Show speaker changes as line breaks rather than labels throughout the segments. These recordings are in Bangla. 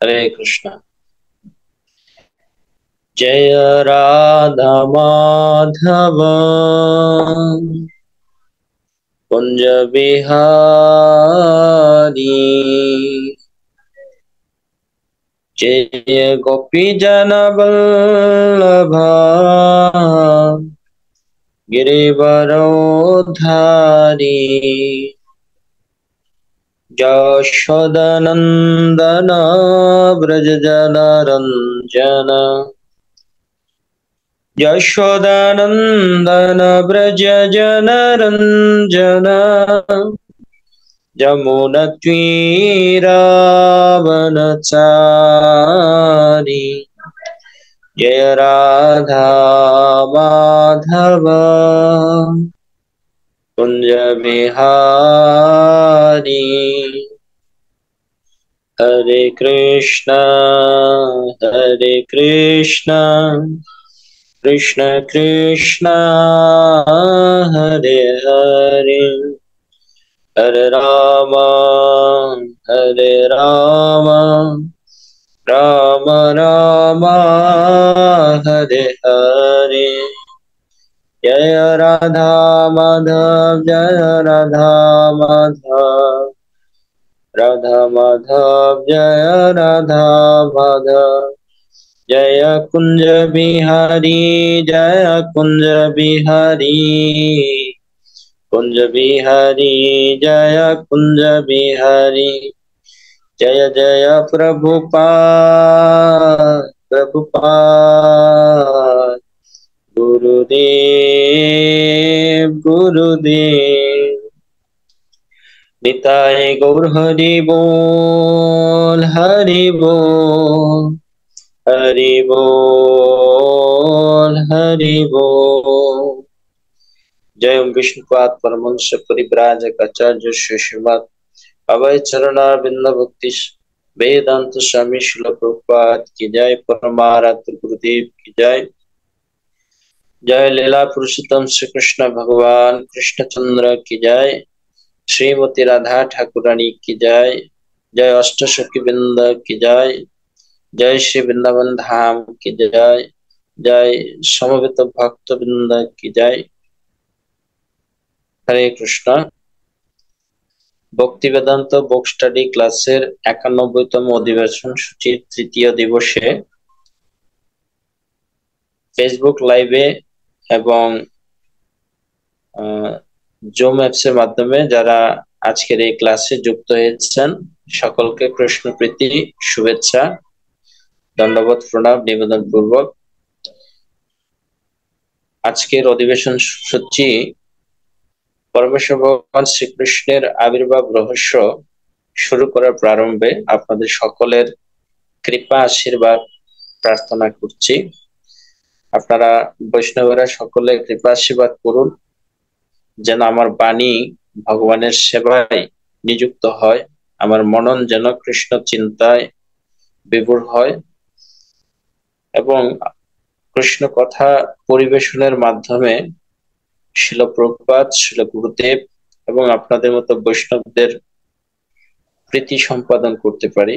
हरे कृष्णा। जय राधा माधव कुंज बिहारी, जय गोपी जन वल्लभा गिरिवरोधारी, यशोदनंदन व्रज जनरंजन, यशोदानंदन व्रज जनरंजन, यमुनतीरावनचारी, जय राधा माधव कुंज बिहारी। हरे कृष्णा कृष्ण कृष्ण हरे हरे, हरे राम राम राम हरे हरे। जय राधा माधव राधा माधव जय राधा माधव, जय कुंज बिहारी कुंज बिहारी, जय कुंज बिहारी। जय जय प्रभुपाद गुरुदेव निताय गौर हरि बोल, हरि बोल, हरि बोल, हरि बोल। जय ओम विष्णुपाद परमहंस परिव्राजक आचार्य श्रीमद् अभय चरणारविंद भक्ति वेदांत स्वामी श्रील प्रभुपाद की जय। परमाराध्य गुरुदेव की जय। जय लीला पुरुषोत्तम श्री कृष्ण भगवान कृष्णचंद्र की जय। श्रीमती राधा ठाकुरानी की जय। जय अष्टसखी वृंद की जय। जय श्री वृंदावन धाम की जय। जय समवेत भक्त वृंद की जय। हरे कृष्णा। भक्ति वेदांत बुक स्टाडी क्लासेर 91तम अधिवेशन सूचीर तृतीय दिवसे फेसबुक लाइवे एवं জুম অ্যাপসের মাধ্যমে যারা আজকের এই ক্লাসে যুক্ত হয়েছেন সকলকে কৃষ্ণ প্রীতি শুভেচ্ছা, দণ্ডবত প্রণাম নিবেদন পূর্বক। আজকের অধিবেশন সূচি পরমেশ্বর ভগবান শ্রীকৃষ্ণের আবির্ভাব রহস্য শুরু করার প্রারম্ভে আপনাদের সকলের কৃপা আশীর্বাদ প্রার্থনা করছি। আপনারা বৈষ্ণবেরা সকলে কৃপা আশীর্বাদ করুন যেন আমার বাণী ভগবানের সেবায় নিযুক্ত হয়, আমার মনন যেন কৃষ্ণ চিন্তায় বিভোর হয় এবং কৃষ্ণ কথা পরিবেশনের মাধ্যমে শিল প্রভুপাদ, শিল গুরুদেব এবং আপনাদের মতো বৈষ্ণবদের প্রীতি সম্পাদন করতে পারি,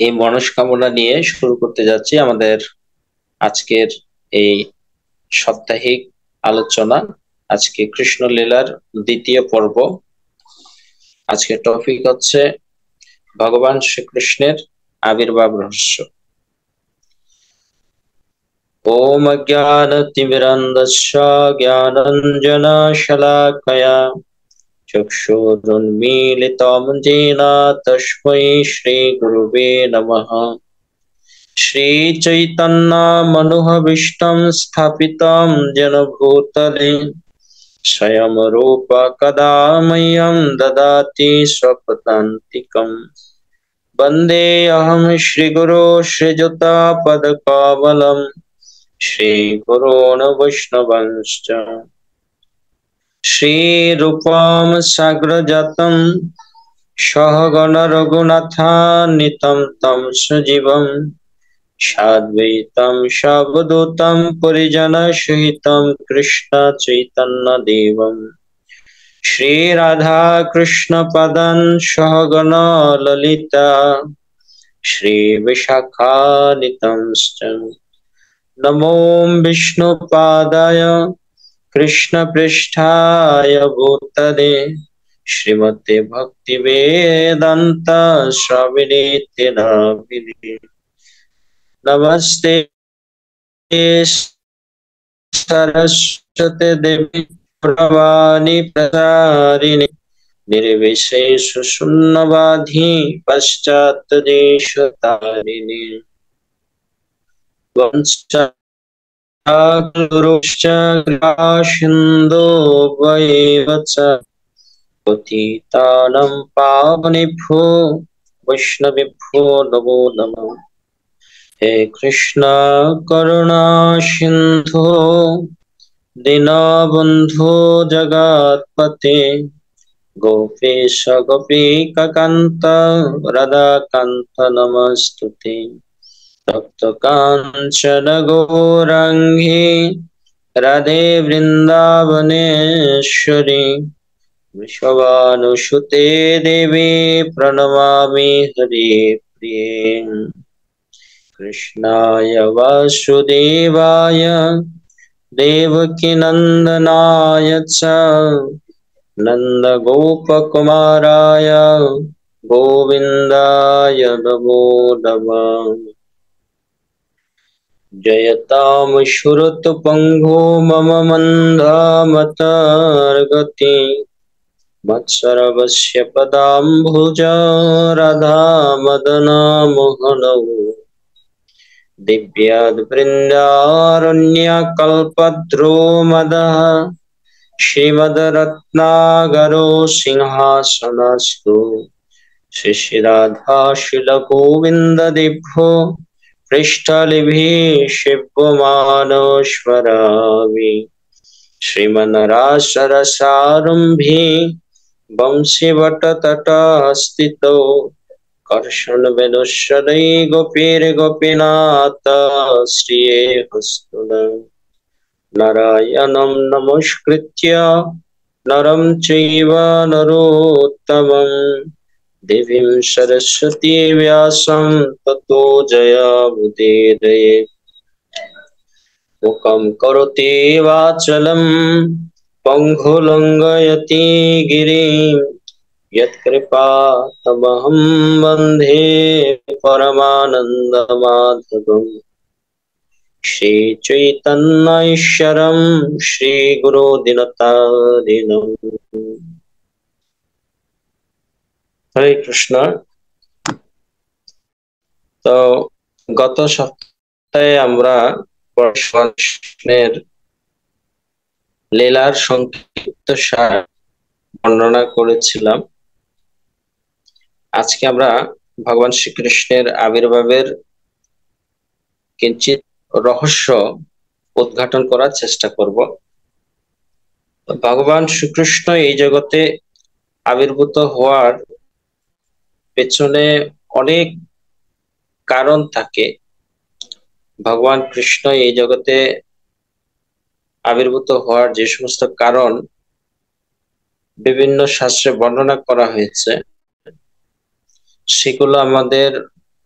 এই মনস্কামনা নিয়ে শুরু করতে যাচ্ছি আমাদের আজকের এই সাপ্তাহিক আলোচনা। আজকে কৃষ্ণ লীলার দ্বিতীয় পর্ব। আজকে টপিক হচ্ছে ভগবান শ্রীকৃষ্ণের আবির্ভাব রহস্য। ওম অজ্ঞানতিমিরান্ধস্য জ্ঞানাঞ্জনশলাকয়া চক্ষুরুন্মীলিতং येन তস্मै শ্রীগুরুবে নমঃ। श्रीचैतन्यमनोभीष्टं स्थापितं येन भूतले स्वयं रूप कदा मह्यं ददाति स्वपदान्तिकम्। वन्देऽहं श्रीगुरो श्रीयुतापदकमलं श्रीगुरून् वैष्णवांश्च। श्रीरूपं साग्रजातं सहगण रघुनाथान्वितं तं सजीवं साद्वैतं सावधूतं परिजनसहितं कृष्ण चैतन्य देवं श्री राधा कृष्ण पदं सहगण ललिता श्रीविशाखानितंश्च नमो विष्णुपादाय कृष्णपृष्ठाय भूतले श्रीमते भक्तिवेदांत स्वामिनित्य नामिने नमस्ते सरस्वती देवी प्रणमामि प्रचारिणे निर्विशेष शून्यवादी पश्चात्देशतारिणे वंशकल्पतरुश्च कृपासिन्धो वैव च पतितानं पावनेभ्यो वैष्णवेभ्यो नमो नमः। हे कृष्ण करुणा सिन्धो दीनबन्धो जगत्पते गोपेश गोपिकान्त राधाकान्त नमस्तुते। तप्त कांचन गौरांगी राधे वृंदावनेश्वरी विश्वभानुसुते देवी प्रणमामि हरिप्रिये। कृष्णाय वासुदेवाय देवकीनन्दनाय च नन्दगोपकुमाराय गोविन्दाय नमो नमः। जयतां श्रुतपङ्गो मम मन्दामतर्गति मत्सर्वस्य पदाम्बुज राधामदनमोहनौ दिव्याद्वृन्दारण्यकल्पद्रुमदः श्रीमद्रत्नागरो सिंहासनस्तु श्रीराधाशिलगोविन्ददिभ्यो पृष्ठलिभिः शिवमानश्वरामि श्रीमन्नरासरसारम्भी वंशीवटतटस्थितौ कर्षणवेणुश्वरै गोपीर्गोपीनाथ श्रिये हस्तुन नारायणं नमस्कृत्य नरं चैव नरोत्तमं देवीं सरस्वती व्यासं ततो जयमुदीरये। मूकं करोति वाचालं पङ्गुलङ्घयति गिरिं यत्कृपातमहं वन्दे परमानन्दमाधवम्। श्रीचैतन्यैश्वरं श्रीगुरुदीनतारिणम्। हरे कृष्ण। तो गत सप्ताहे আমরা কৃষ্ণের লীলার সংক্ষিপ্ত সার বর্ণনা করেছিলাম। আজকে আমরা ভগবান শ্রীকৃষ্ণের আবির্ভাবের কিঞ্চিত রহস্য উদ্ঘাটন করার চেষ্টা করব। ভগবান শ্রীকৃষ্ণ এই জগতে আবির্ভূত হওয়ার পেছনে অনেক কারণ থাকে। ভগবান কৃষ্ণ এই জগতে আবির্ভূত হওয়ার যে সমস্ত কারণ বিভিন্ন শাস্ত্রে বর্ণনা করা হয়েছে সেগুলো আমাদের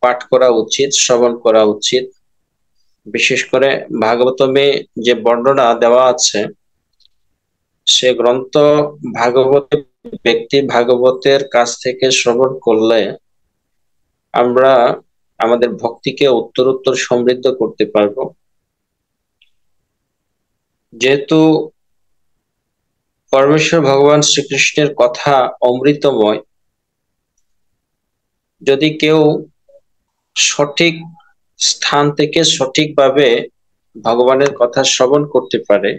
পাঠ করা উচিত, শ্রবণ করা উচিত। বিশেষ করে ভাগবতমে যে বর্ণনা দেওয়া আছে সে গ্রন্থ ভাগবতের ব্যক্তি ভাগবতের কাছ থেকে শ্রবণ করলে আমরা আমাদের ভক্তিকে উত্তরোত্তর সমৃদ্ধ করতে পারবো। যেহেতু পরমেশ্বর ভগবান শ্রীকৃষ্ণের কথা অমৃতময়, যদি কেউ সঠিক স্থান থেকে সঠিকভাবে ভগবানের কথা শ্রবণ করতে পারে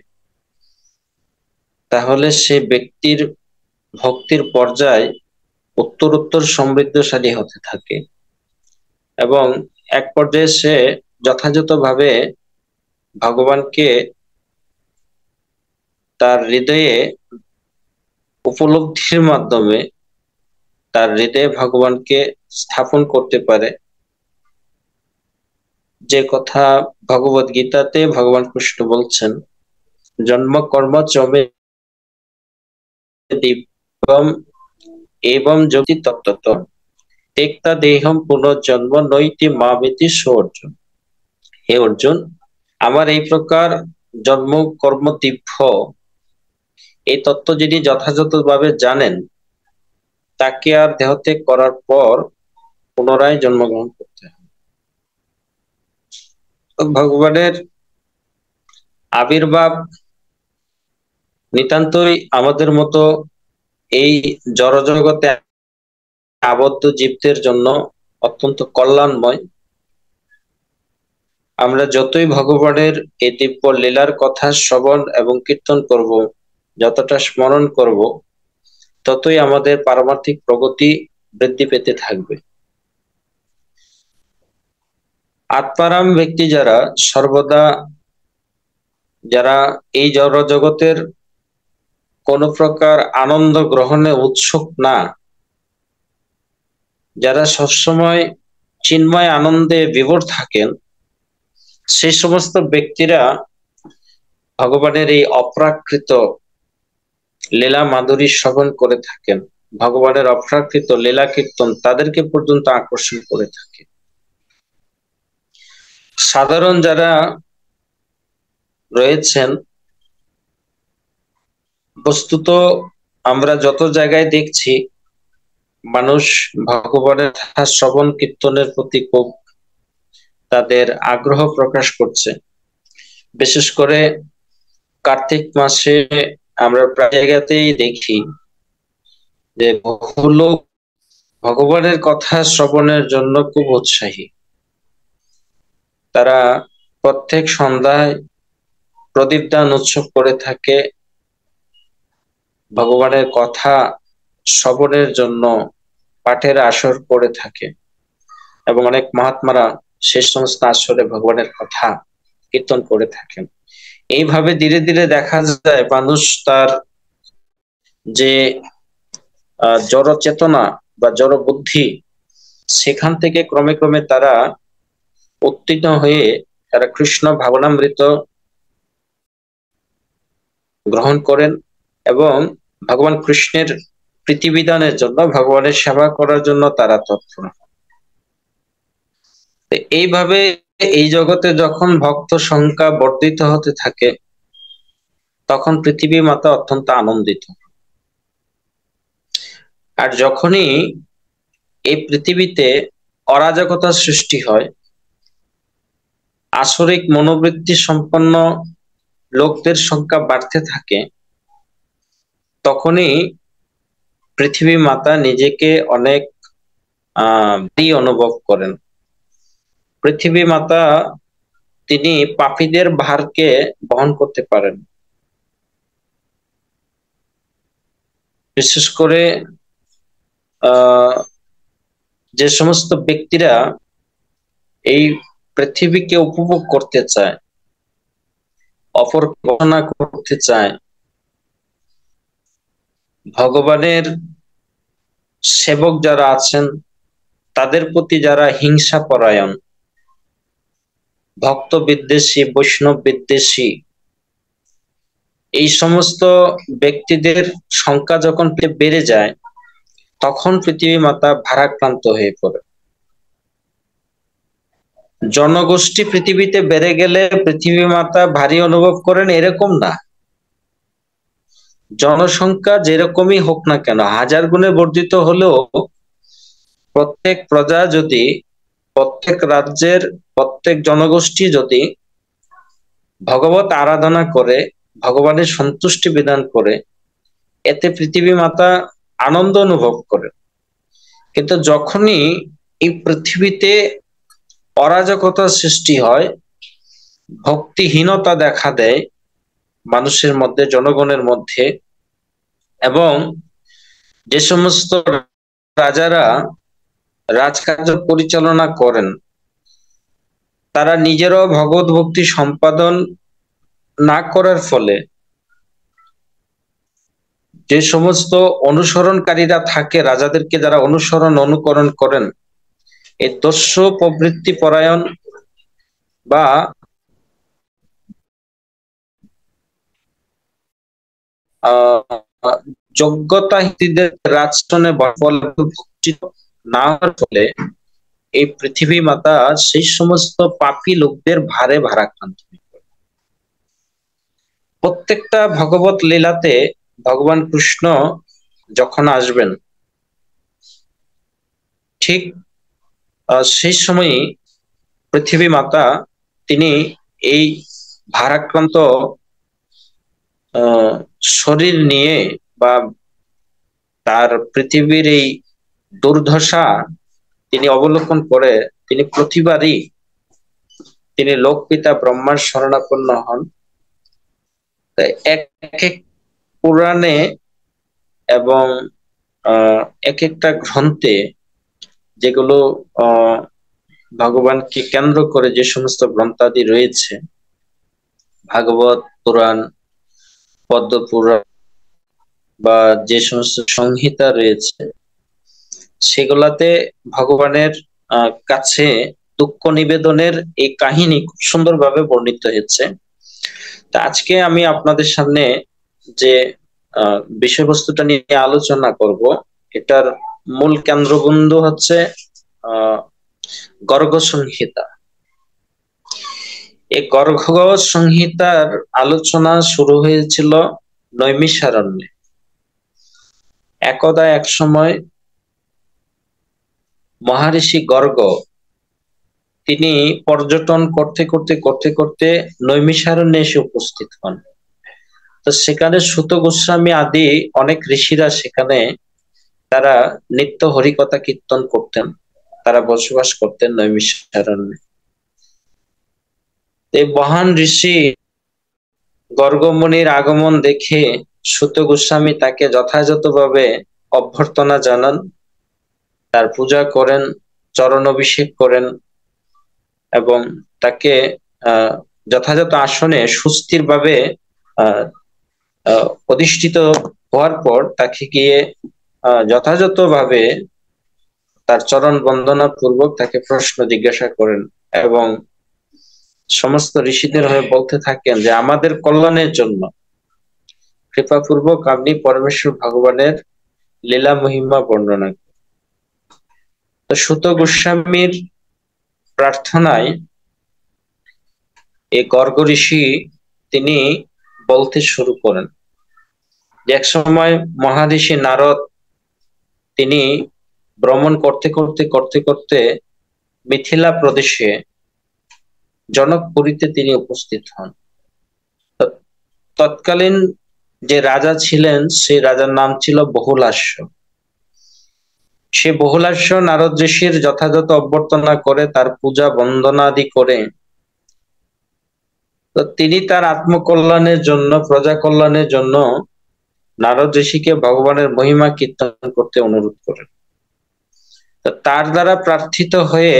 তাহলে সে ব্যক্তির ভক্তির পর্যায় উত্তরোত্তর সমৃদ্ধশালী হতে থাকে এবং এক পর্যায়ে সে যথাযথভাবে ভগবানকে তার হৃদয়ে উপলব্ধির মাধ্যমে তার হৃদয়ে ভগবানকে স্থাপন করতে পারে। যে কথা ভগবত গীতাতে ভগবান কৃষ্ণ বলছেন, জন্ম কর্ম চমে দীপম এবং জ্যোতি তত্ত্বত তেক্তা দেহম পুনর্জন্ম নৈতি মামিতি সো অর্জুন। হে অর্জুন, আমার এই প্রকার জন্ম কর্ম তীব্র এই তত্ত্ব যিনি যথাযথভাবে জানেন, তাকে আর দেহত্যাগ করার পর পুনরায় জন্মগ্রহণ করতে হবে। ভগবানের আবির্ভাব নিতান্তই আমাদের মতো এই জড়জগতে আবদ্ধ জীবদের জন্য অত্যন্ত কল্যাণময়। আমরা যতই ভগবানের এই দিব্য লীলার কথা শ্রবণ এবং কীর্তন করব, যতটা স্মরণ করব, ততই আমাদের পারমার্থিক প্রগতি বৃদ্ধি পেতে থাকবে। আত্মারাম ব্যক্তি যারা সর্বদা যারা এই জড় জগতের কোন প্রকার আনন্দ গ্রহণে উৎসুক না, যারা সবসময় চিন্ময় আনন্দে বিভোর থাকেন, সেই সমস্ত ব্যক্তিরা ভগবানের এই অপ্রাকৃত লীলা মাধুরী শ্রবণ করে থাকেন। ভগবানের অপ্রাকৃত লীলা কীর্তন তাদেরকে পর্যন্ত আকর্ষণ করে থাকে। সাধারণ যারা রয়েছেন, বস্তুত আমরা যত জায়গায় দেখছি মানুষ ভগবানের শ্রবণ কীর্তনের প্রতি খুব তাদের আগ্রহ প্রকাশ করছে। বিশেষ করে কার্তিক মাসে আমরা প্রায় জায়গাতেই দেখি যে বহু লোক ভগবানের কথা শ্রবণের জন্য খুব উৎসাহী। তারা প্রত্যেক সন্ধ্যায় প্রদীপদান উৎসব করে থাকে, ভগবানের কথা শ্রবণের জন্য পাঠের আসর করে থাকে, এবং অনেক মহাত্মারা সে সমস্ত আসরে ভগবানের কথা কীর্তন করে থাকেন। এইভাবে ধীরে ধীরে দেখা যায় মানুষ তার যে জড় চেতনা বা জড় বুদ্ধি, সেখান থেকে ক্রমে ক্রমে তারা উত্তীর্ণ হয়ে তারা কৃষ্ণ ভাবনামৃত গ্রহণ করেন এবং ভগবান কৃষ্ণের প্রীতিবিধানের জন্য, ভগবানের সেবা করার জন্য তারা তৎপর। এইভাবে এই জগতে যখন ভক্ত সংখ্যা বর্ধিত হতে থাকে, তখন পৃথিবী মাতা অত্যন্ত আনন্দিত। আর যখনই এই পৃথিবীতে অরাজকতার সৃষ্টি হয়, আসরিক মনোবৃত্তি সম্পন্ন লোকদের সংখ্যা বাড়তে থাকে, তখনই পৃথিবী মাতা নিজেকে অনেক ভারী অনুভব করেন। পৃথিবী মাতা তিনি পাপীদের ভারকে বহন করতে পারেন। বিশেষ করে যে সমস্ত ব্যক্তিরা এই পৃথিবীকে উপভোগ করতে চায়, অপর ঘোষণা করতে চায়, ভগবানের সেবক যারা আছেন তাদের প্রতি যারা হিংসা পরায়ণ, ভক্ত বিদ্বেষী, বৈষ্ণব বিদ্বেষী, এই সমস্ত ব্যক্তিদের সংখ্যা যখন বেড়ে যায়, তখন পৃথিবী মাতা ভারাক্রান্ত হয়ে পড়ে। জনগোষ্ঠী পৃথিবীতে বেড়ে গেলে পৃথিবী মাতা ভারী অনুভব করেন এরকম না। জনসংখ্যা যেরকমই হোক না কেন, হাজার গুণে বর্ধিত হলেও প্রত্যেক প্রজা যদি, প্রত্যেক রাজ্যের প্রত্যেক জনগোষ্ঠী যদি ভগবত আরাধনা করে, ভগবানের সন্তুষ্টি বিধান করে, এতে পৃথিবী মাতা আনন্দ অনুভব করে। কিন্তু যখনই এই পৃথিবীতে অরাজকতার সৃষ্টি হয়, ভক্তিহীনতা দেখা দেয় মানুষের মধ্যে, জনগণের মধ্যে, এবং যে সমস্ত রাজারা রাজকার্য পরিচালনা করেন তারা নিজেরাও ভগবত ভক্তি সম্পাদন না করার ফলে যে সমস্ত অনুসরণকারীরা থাকে, রাজাদেরকে যারা অনুসরণ অনুকরণ করেন, এই দস্যু প্রবৃত্তি পরায়ণ বা যোগ্যতাহীনদের রাজসনে না হওয়ার ফলে এই পৃথিবী মাতা সেই সমস্ত পাপী লোকদের ভারে ভারাক্রান্ত হয়ে পড়ে। প্রত্যেকটা ভগবত লীলাতে ভগবান কৃষ্ণ যখন আসবেন, ঠিক সেই সময়ই পৃথিবী মাতা তিনি এই ভারাক্রান্ত শরীর নিয়ে বা তার পৃথিবীর এই দুর্দশা তিনি অবলোকন করে তিনি প্রতিবারই তিনি লোকপিতা ব্রহ্মার শরণাপন্ন হন। এক এক পুরাণে এবং এক একটা গ্রন্থে, যেগুলো ভগবানকে কেন্দ্র করে যে সমস্ত গ্রন্থাদি রয়েছে, ভাগবত পুরাণ, পদ্ম পুরাণ বা যে সমস্ত সংহিতা রয়েছে, সেগুলাতে ভগবানের কাছে দুঃখ নিবেদনের এই কাহিনী খুব সুন্দরভাবে বর্ণিত হয়েছে। তা আজকে আমি আপনাদের সামনে যে বিষয়বস্তুটা নিয়ে আলোচনা করব, এটার মূল কেন্দ্রবিন্দু হচ্ছে গর্গ সংহিতা। এই গর্গ সংহিতার আলোচনা শুরু হয়েছিল নৈমিষারণ্যে। একদা এক সময় মহারিষি গর্গ তিনি পর্যটন করতে করতে করতে করতে নৈমিষারণ্যে এসে উপস্থিত হন। তো সেখানে সুত গোস্বামী আদি অনেক ঋষিরা সেখানে তারা নিত্য হরিকথা কীর্তন করতেন, তারা বসবাস করতেন নৈমিষারণ্যে। এই মহান ঋষি গর্গমুনির আগমন দেখে সুত গোস্বামী তাকে যথাযথভাবে অভ্যর্থনা জানান, তার পূজা করেন, চরণ অভিষেক করেন এবং তাকে যথাযথ আসনে সুস্থির ভাবে অধিষ্ঠিত হওয়ার পর তাকে গিয়ে যথাযথভাবে তার চরণ বন্দনা পূর্বক তাকে প্রশ্ন জিজ্ঞাসা করেন এবং সমস্ত ঋষিদের হয়ে বলতে থাকেন যে আমাদের কল্যাণের জন্য কৃপাপূর্বক আপনি পরমেশ্বর ভগবানের লীলা মহিমা বর্ণনা করেন। তো সুত গোস্বামীর প্রার্থনায় এই গর্গ ঋষি তিনি বলতে শুরু করেন যে এক সময় মহারিষি নারদ তিনি ভ্রমণ করতে করতে করতে করতে মিথিলা প্রদেশে জনকপুরীতে তিনি উপস্থিত হন। তৎকালীন যে রাজা ছিলেন সেই রাজার নাম ছিল বহুলাস্য। সে বহুলাস্য নারদ ঋষির যথাযথ অভ্যর্থনা করে তার পূজা বন্দনাদি করে তো তিনি তার আত্মকল্যাণের জন্য, প্রজা কল্যাণের জন্য নারদ ঋষিকে ভগবানের মহিমা কীর্তন করতে অনুরোধ করেন। তার দ্বারা প্রার্থিত হয়ে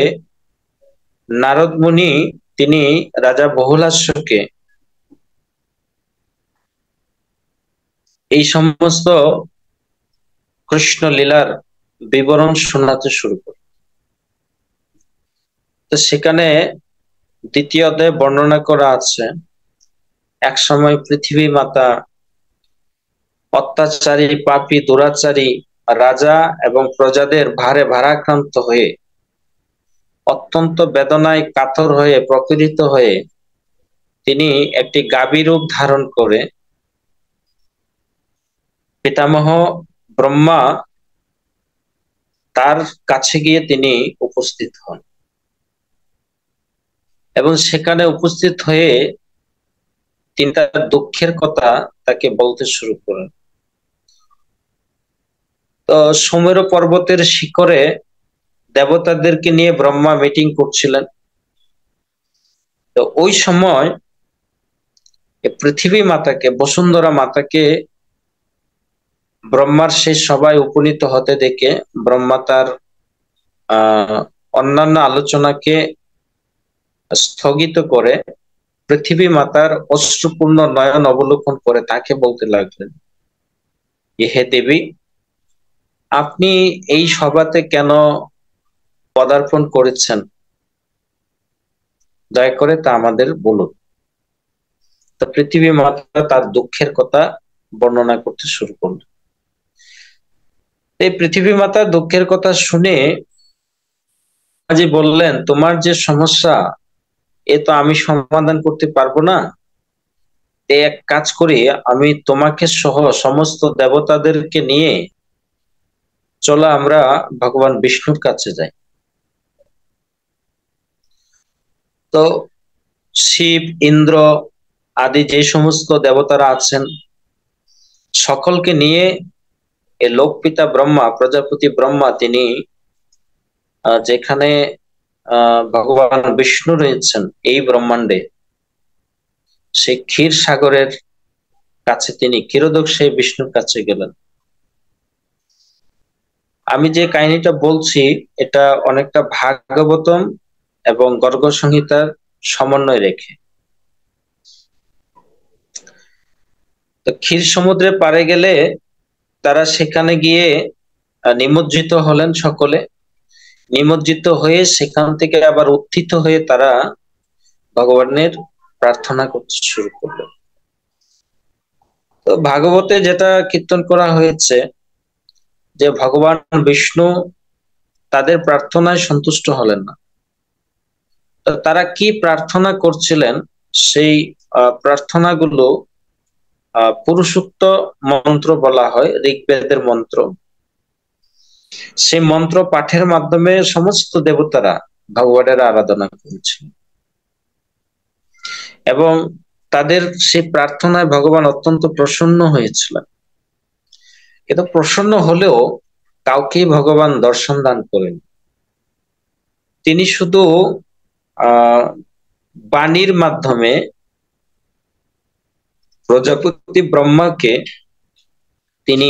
নারদ মুনি তিনি রাজা বহুলাস্যকে এই সমস্ত কৃষ্ণ লীলার বিবরণ শোনাতে শুরু করে। তো সেখানে দ্বিতীয় অধ্যায়ে বর্ণনা করা আছে এক সময় পৃথিবী মাতা অত্যাচারী, পাপী, দুরাচারী রাজা এবং প্রজাদের ভারে ভারাক্রান্ত হয়ে অত্যন্ত বেদনায় কাতর হয়ে প্রপীড়িত হয়ে তিনি একটি গাভী রূপ ধারণ করে পিতামহ ব্রহ্মা তার কাছে গিয়ে তিনি উপস্থিত হন এবং সেখানে উপস্থিত হয়ে তিনি তার দুঃখের কথা তাকে বলতে শুরু করেন। তো সুমেরু পর্বতের শিখরে দেবতাদেরকে নিয়ে ব্রহ্মা মিটিং করছিলেন। তো ওই সময় পৃথিবী মাতাকে, বসুন্ধরা মাতাকে ব্রহ্মার সেই সভায় উপনীত হতে দেখে ব্রহ্মা তার অন্যান্য আলোচনাকে স্থগিত করে পৃথিবী মাতার অশ্রুপূর্ণ নয়ন অবলোকন করে তাকে বলতে লাগলেন, হে দেবী, আপনি এই সভাতে কেন পদার্পণ করেছেন, দয়া করে তা আমাদের বলুন। তো পৃথিবী মাতা তার দুঃখের কথা বর্ণনা করতে শুরু করলেন। এই পৃথিবী মাতার দুঃখের কথা শুনে যে বললেন, তোমার যে সমস্যা এ তো আমি সমাধান করতে পারবো না। এক কাজ করি, আমি তোমাকে সহ সমস্ত দেবতাদেরকে নিয়ে চলো আমরা ভগবান বিষ্ণুর কাছে যাই। তো শিব, ইন্দ্র আদি যে সমস্ত দেবতারা আছেন সকলকে নিয়ে এই লোকপিতা ব্রহ্মা, প্রজাপতি ব্রহ্মা, তিনি যেখানে ভগবান বিষ্ণু রয়েছেন এই ব্রহ্মাণ্ডে, সেই ক্ষীর সাগরের কাছে তিনি ক্ষীরোদক সেই বিষ্ণুর কাছে গেলেন। আমি যে কাহিনীটা বলছি এটা অনেকটা ভাগবতম এবং গর্গ সংহিতার সমন্বয় রেখে। তো ক্ষীর সমুদ্রে পাড়ে গেলে তারা সেখানে গিয়ে নিমজ্জিত হলেন সকলে। নিমজ্জিত হয়ে সেখান থেকে আবার উত্থিত হয়ে তারা ভগবানের প্রার্থনা করতে শুরু করলেন। তো ভাগবতে যেটা কীর্তন করা হয়েছে যে ভগবান বিষ্ণু তাদের প্রার্থনায় সন্তুষ্ট হলেন না। তো তারা কি প্রার্থনা করছিলেন সেই প্রার্থনাগুলো পুরুষোক্ত মন্ত্র বলা হয়, ঋগ্বেদের মন্ত্র। সেই মন্ত্র পাঠের মাধ্যমে সমস্ত দেবতারা ভগবানের আরাধনা করেছেন এবং তাদের সেই প্রার্থনায় ভগবান অত্যন্ত প্রসন্ন হয়েছিলেন। কিন্তু প্রসন্ন হলেও কাউকে ভগবান দর্শন দান করেন। তিনি শুধু বাণীর মাধ্যমে প্রজাপতি ব্রহ্মাকে তিনি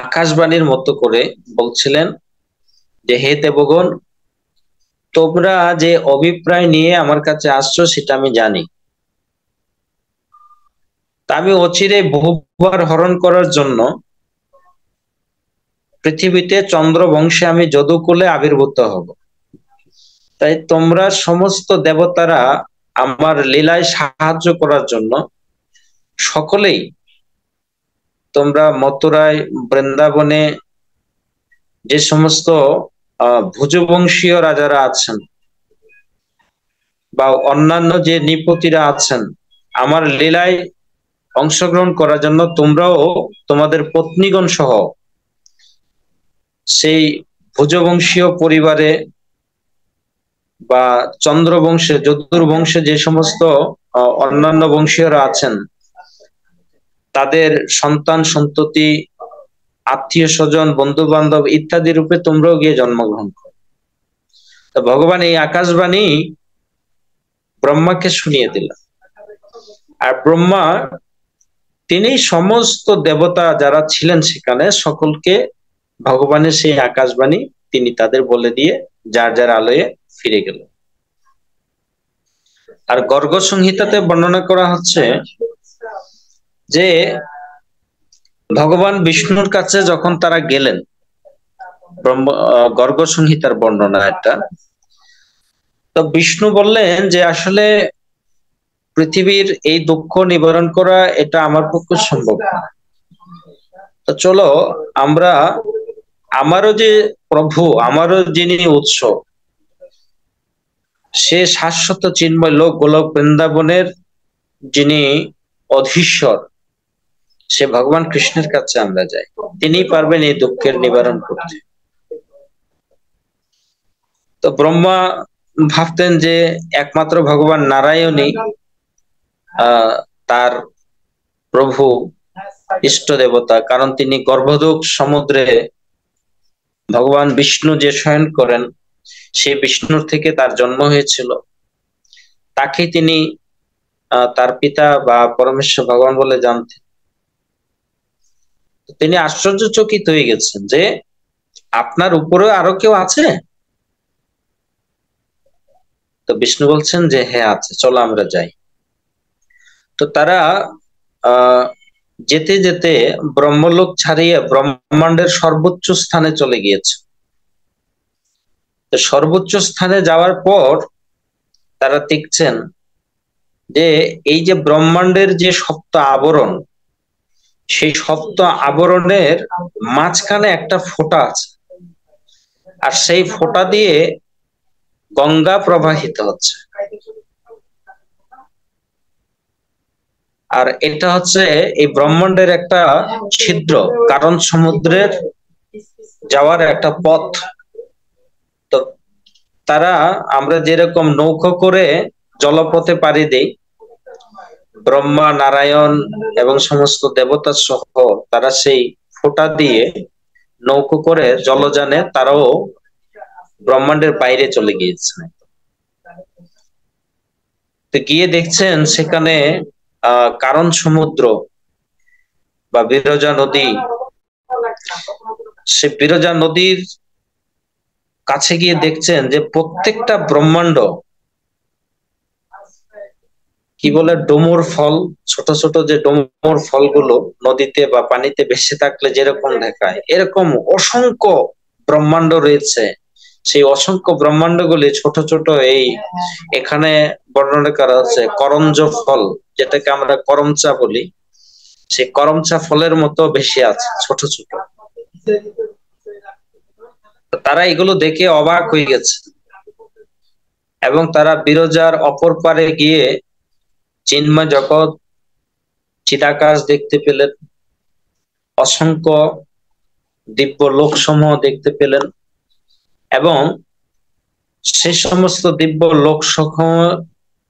আকাশবাণীর মতো করে বলছিলেন যে, হে দেবগণ, তোমরা যে অভিপ্রায় নিয়ে আমার কাছে আসছো সেটা আমি জানি। তা আমি অচিরে বহুবার হরণ করার জন্য পৃথিবীতে চন্দ্র বংশে আমি যদুকুলে আবির্ভূত হব। তাই তোমরা সমস্ত দেবতারা আমার লীলায় সাহায্য করার জন্য সকলেই তোমরা মথুরায়, বৃন্দাবনে যে সমস্ত ভুজবংশীয় রাজারা আছেন বা অন্যান্য যে নৃপতিরা আছেন, আমার লীলায় অংশগ্রহণ করার জন্য তোমরাও তোমাদের পত্নীগণ সহ সেই ভুজবংশীয় পরিবারে বা চন্দ্রবংশে, যদুর বংশে যে সমস্ত অন্যান্য বংশীয়রা আছেন তাদের সন্তান সন্ততি, আত্মীয় স্বজন, বন্ধু বান্ধব ইত্যাদি রূপে তোমরাও গিয়ে জন্মগ্রহণ করো। ভগবান এই আকাশবাণী ব্রহ্মাকে শুনিয়ে দিলেন। আর ব্রহ্মা তিনি সমস্ত দেবতা যারা ছিলেন সেখানে সকলকে ভগবানের সেই আকাশবাণী তিনি তাদের বলে দিয়ে যার যার আলয়ে ফিরে গেল। আর গর্গ সংহিতাতে বর্ণনা করা হচ্ছে যে ভগবান বিষ্ণুর কাছে যখন তারা গেলেন, গর্গ সংহিতার বর্ণনা এটা, তো বিষ্ণু বললেন যে আসলে পৃথিবীর এই দুঃখ নিবারণ করা এটা আমার পক্ষে সম্ভব না। তো চলো আমরা আমারও যে প্রভু, আমারও যিনি উৎস, সে শাশ্বত চিন্ময় লোক গোলক বৃন্দাবনের যিনি অধীশ্বর, সে ভগবান কৃষ্ণের কাছে আমরা যাই, তিনি পারবেন এই দুঃখের নিবারণ করতে। তো ব্রহ্মা ভাবতেন যে একমাত্র ভগবান নারায়ণই তার প্রভু, ইষ্ট দেবতা, কারণ তিনি গর্ভদোক সমুদ্রে ভগবান বিষ্ণু যে শয়ন করেন সেই বিষ্ণুর থেকে তার জন্ম হয়েছিল। তাকে তিনি তার পিতা বা পরমেশ্বর ভগবান বলে জানতেন। তিনি আশ্চর্যচকিত হয়ে গেছেন যে আপনার উপরে আরো কেউ আছে? তো বিষ্ণু বলছেন যে হ্যাঁ আছে, চলো আমরা যাই। তো তারা যেতে যেতে ব্রহ্মলোক ছাড়িয়ে ব্রহ্মাণ্ডের সর্বোচ্চ স্থানে চলে গিয়েছে। তো সর্বোচ্চ স্থানে যাওয়ার পর তারা দেখছেন যে এই যে ব্রহ্মাণ্ডের যে সপ্ত আবরণ, সেই সপ্ত আবরণের মাঝখানে একটা ফোঁটা আছে, আর সেই ফোঁটা দিয়ে গঙ্গা প্রবাহিত হচ্ছে। আর এটা হচ্ছে এই ব্রহ্মাণ্ডের একটা ছিদ্র, কারণ সমুদ্রের যাওয়ার একটা পথ। তো তারা, আমরা যেরকম নৌকো করে জলপথে পাড়ি দেই, ব্রহ্মা, নারায়ণ এবং সমস্ত দেবতা সহ তারা সেই ফোঁটা দিয়ে নৌকো করে জলযানে তারাও ব্রহ্মাণ্ডের বাইরে চলে গিয়েছে। তো গিয়ে দেখছেন সেখানে কারণ সমুদ্র বা বিরজা নদী, সে বিরজা নদীর কাছে গিয়ে দেখছেন যে প্রত্যেকটা ব্রহ্মাণ্ড, কি বলে, ডুমুর ফল, ছোট ছোট যে ডুমুর ফলগুলো নদীতে বা পানিতে ভেসে থাকলে যেরকম দেখায়, এরকম অসংখ্য ব্রহ্মাণ্ড রয়েছে। সেই অসংখ্য ব্রহ্মাণ্ডগুলি ছোট ছোট, এই এখানে বর্ণনা করা হচ্ছে করঞ্জ ফল, যেটাকে আমরা করমচা বলি, সেই করমচা ফলের মতো বেশি আছে, ছোট ছোট। তারা এগুলো দেখে অবাক হয়ে গেছে এবং তারা বিরজার অপর পারে গিয়ে চিন্ময় জগৎ, চিদাকাশ দেখতে পেলেন, অসংখ্য দিব্য লোকসমূহ দেখতে পেলেন, এবং সে সমস্ত দিব্য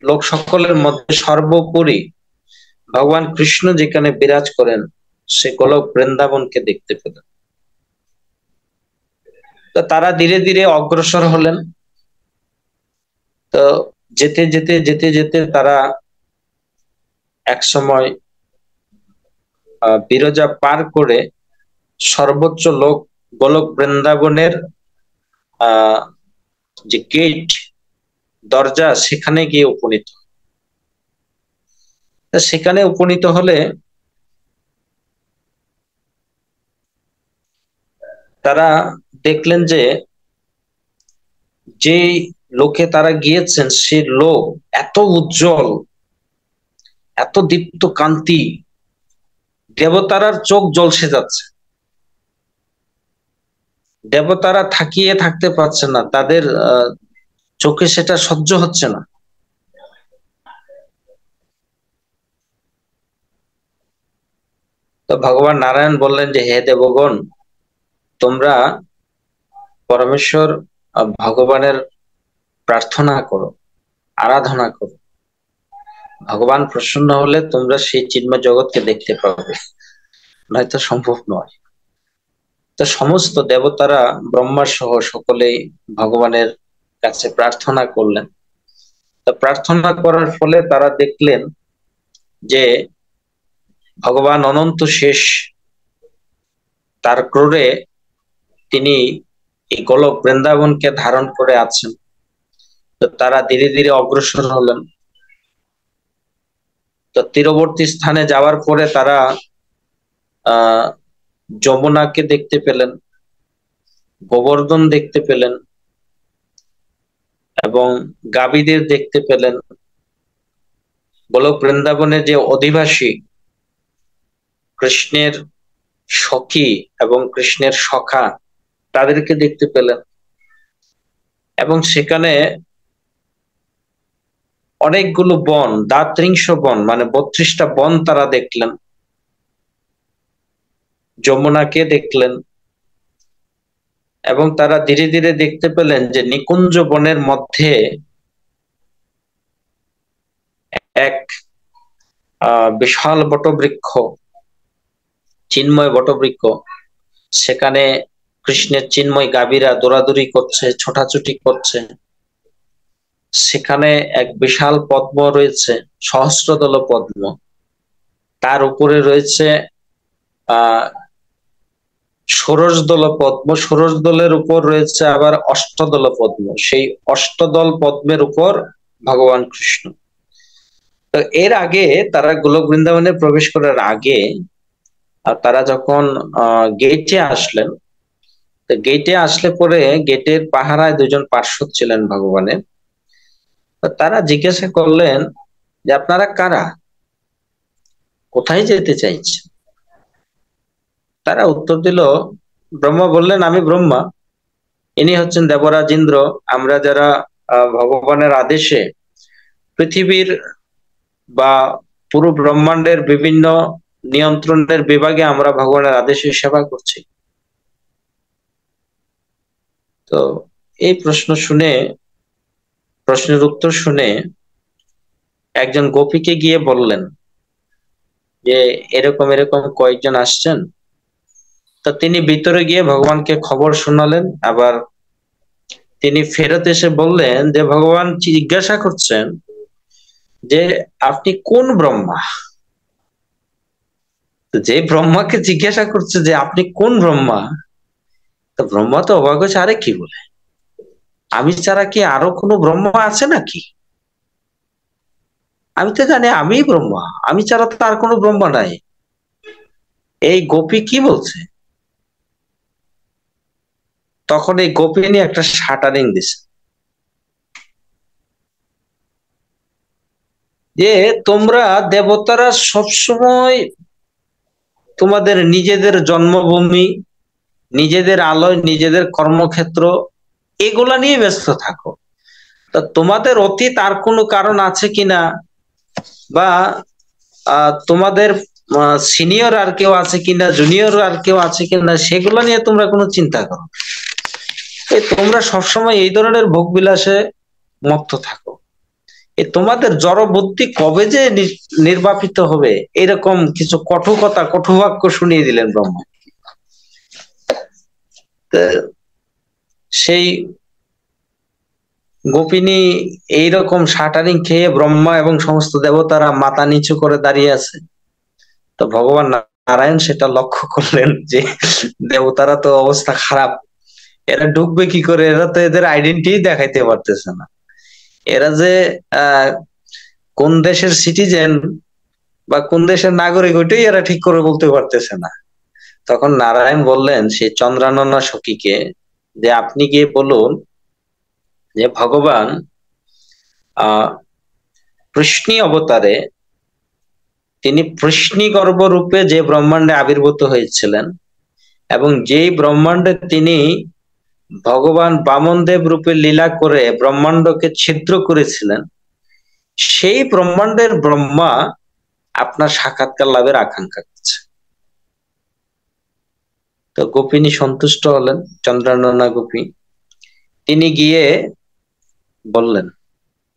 লোক সকলের মধ্যে সর্বোপরি ভগবান কৃষ্ণ যেখানে বিরাজ করেন সে গোলক বৃন্দাবনকে দেখতে পেলেন। তো তারা ধীরে ধীরে অগ্রসর হলেন। তো যেতে যেতে যেতে যেতে তারা এক সময় বিরজা পার করে সর্বোচ্চ লোক গোলক বৃন্দাবনের যে গেট, দরজা, সেখানে গিয়ে উপনীত। সেখানে উপনীত হলে তারা দেখলেন যে যে লোকে তারা গিয়েছেন সে লোক এত উজ্জ্বল, এত দীপ্ত কান্তি, দেবতারার চোখ জ্বলসে যাচ্ছে। দেবতারা থাকিয়ে থাকতে পারছে না, তাদের চোখে সেটা সহ্য হচ্ছে না। তো ভগবান নারায়ণ বললেন যে, হে দেবগণ, তোমরা পরমেশ্বর ভগবানের প্রার্থনা করো, আরাধনা করো। ভগবান প্রসন্ন হলে তোমরা সেই চিন্ময় জগৎকে দেখতে পাবে, নয়তো সম্ভব নয়। তো সমস্ত দেবতারা ব্রহ্মা সহ সকলেই ভগবানের কাছে প্রার্থনা করলেন। তো প্রার্থনা করার ফলে তারা দেখলেন যে ভগবান অনন্ত শেষ, তার ক্রোড়ে তিনি এই গোলক বৃন্দাবনকে ধারণ করে আছেন। তো তারা ধীরে ধীরে অগ্রসর হলেন। তো তীরবর্তী স্থানে যাওয়ার পরে তারা যমুনাকে দেখতে পেলেন, গোবর্ধন দেখতে পেলেন, এবং গাভীদের দেখতে পেলেন। গোলক বৃন্দাবনে যে অধিবাসী কৃষ্ণের সখী এবং কৃষ্ণের সখা, তাদেরকে দেখতে পেলেন। এবং সেখানে অনেকগুলো বন, দাত্রিংশ বন, মানে 32টা বন তারা দেখলেন। যমুনাকে দেখলেন, এবং তারা ধীরে ধীরে দেখতে পেলেন যে নিকুঞ্জ বনের মধ্যে এক বিশাল বটবৃক্ষ, চিন্ময় বটবৃক্ষ, সেখানে কৃষ্ণের চিন্ময় গাভীরা দৌড়াদৌড়ি করছে, ছোটাছুটি করছে। সেখানে এক বিশাল পদ্ম রয়েছে, সহস্রদল পদ্ম, তার উপরে রয়েছে ষোড়শদল পদ্ম, ষোড়শদলের উপর রয়েছে আবার অষ্টদল পদ্ম, সেই অষ্টদল পদ্মের উপর ভগবান কৃষ্ণ। তো এর আগে তারা গোলক বৃন্দাবনে প্রবেশ করার আগে তারা যখন গেটে আসলেন, তো গেটে আসলে পরে গেটের পাহারায় দুজন পার্শ্বদ ছিলেন ভগবানের। তারা জিজ্ঞাসা করলেন যে, আপনারা কারা, কোথায় যেতে চাইছেন? তারা উত্তর দিল, ব্রহ্মা বললেন, আমি ব্রহ্মা, ইনি হচ্ছেন দেবরাজ ইন্দ্র। আমরা যারা ভগবানের আদেশে পৃথিবীর বা পুরো ব্রহ্মাণ্ডের বিভিন্ন নিয়ন্ত্রণের বিভাগে আমরা ভগবানের আদেশে সেবা করছি। তো এই প্রশ্নের উত্তর শুনে একজন গোপীকে গিয়ে বললেন যে এরকম এরকম কয়েকজন আসছেন। তো তিনি ভিতরে গিয়ে ভগবানকে খবর শোনালেন। আবার তিনি ফেরত এসে বললেন যে ভগবান জিজ্ঞাসা করছেন যে আপনি কোন ব্রহ্মা। তো যে ব্রহ্মাকে জিজ্ঞাসা করছে যে আপনি কোন ব্রহ্মা, তো ব্রহ্মা তো অবাক হয়েছে, আরে কি বলে, আমি ছাড়া কি আরো কোনো ব্রহ্মা আছে নাকি? আমি তো জানি আমিই ব্রহ্মা, আমি ছাড়া তো আর কোনো ব্রহ্মা নাই। এই গোপী কি বলছে? তখন এই গোপিনী একটা শাটারিং দিছে যে তোমরা দেবতারা সবসময় তোমাদের নিজেদের জন্মভূমি, নিজেদের আলোয়, নিজেদের কর্মক্ষেত্র এগুলা নিয়ে ব্যস্ত থাকো। তা তোমাদের অতীত আর কোনো কারণ আছে কিনা, বা তোমাদের সিনিয়র আর কেউ আছে কিনা, জুনিয়র আর কেউ আছে কিনা, সেগুলো নিয়ে তোমরা কোনো চিন্তা করো। এই তোমরা সবসময় এই ধরনের ভোগ বিলাসে মত্ত থাকো। এই তোমাদের জড় বুদ্ধি কবে যে নির্বাপিত হবে, এরকম কিছু কটুকতা, কটুবাক্য শুনিয়ে দিলেন ব্রহ্মা। সেই গোপিনী এইরকম শাটারিং খেয়ে ব্রহ্মা এবং সমস্ত দেবতারা মাথা নিচু করে দাঁড়িয়ে আছে। তো ভগবান নারায়ণ সেটা লক্ষ্য করলেন যে দেবতারা তো অবস্থা খারাপ, এরা ঢুকবে কি করে, এরা তো এদের আইডেন্টিটি দেখাইতে পারতেছে না, এরা যে আহ কোন দেশের সিটিজেন বা কোন দেশের নাগরিক ওইটাই এরা ঠিক করে বলতে পারতেছে না। তখন নারায়ণ বললেন সেই চন্দ্রাননা সখীকে যে আপনি গিয়ে বলুন যে ভগবান কৃষ্ণ অবতারে তিনি কৃষ্ণগর্ভ রূপে যে ব্রহ্মাণ্ডে আবির্ভূত হয়েছিলেন, এবং যেই ব্রহ্মাণ্ডে তিনি ভগবান বামনদেব রূপে লীলা করে ব্রহ্মাণ্ডকে ছিদ্র করেছিলেন, সেই ব্রহ্মাণ্ডের ব্রহ্মা আপনার সাক্ষাৎকার লাভের আকাঙ্ক্ষা করছে। তো গোপিনী সন্তুষ্ট হলেন, চন্দ্রাননা গোপী। তিনি গিয়ে বললেন